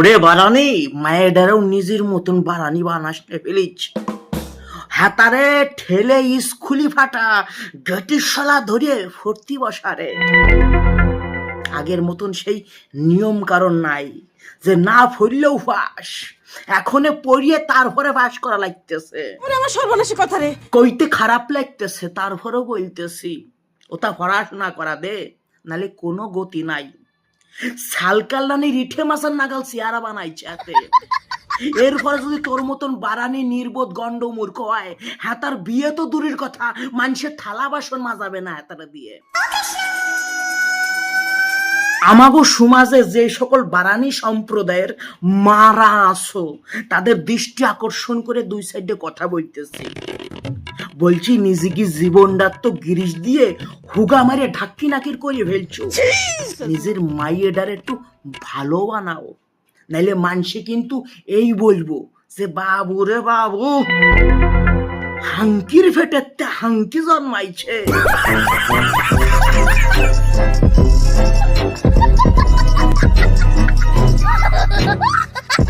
ওরে বারানি মায়েরাও নিজের মতন বারানি বানাসতে ফেলিছ হাতারে ঠেলে স্কুলি ফাটা গটির শলা ধরে ফুর্তি বসারে আগের মতন সেই নিয়ম কারণ নাই যে না পড়লেও ফাঁস এখনে পড়িয়ে তারপরে ফাঁস করা লাগতেছে আমার সর্বনাশী কথা রে কইতে খারাপ লাগতেছে তারপরেও বলতেছি ওটা পড়াশোনা করা দে নালে কোনো গতি নাই সালকাল্লানি রিঠে মাসার নাগাল চেহারা বানাইছে হাতে এরপরে যদি তোর মতন বারানি নির্বোধ গন্ড মূর্খ হয় হ্যাঁ তার বিয়ে তো দূরের কথা মানুষের থালা বাসন মাজাবে না হাতারা দিয়ে আমাগো সমাজে যে সকল বারানি সম্প্রদায়ের মারা আছো তাদের দৃষ্টি আকর্ষণ করে দুই সাইডে কথা বলতেছি বলছি নিজে কি জীবনটার তো গিরিশ দিয়ে হুগা মারে ঢাক্কি নাকির করে ফেলছো নিজের মাইয়েডার একটু ভালো বানাও নাইলে মানসে কিন্তু এই বলবো যে বাবু রে বাবু হাঙ্কির ফেটে হাঙ্কি জন্মাইছে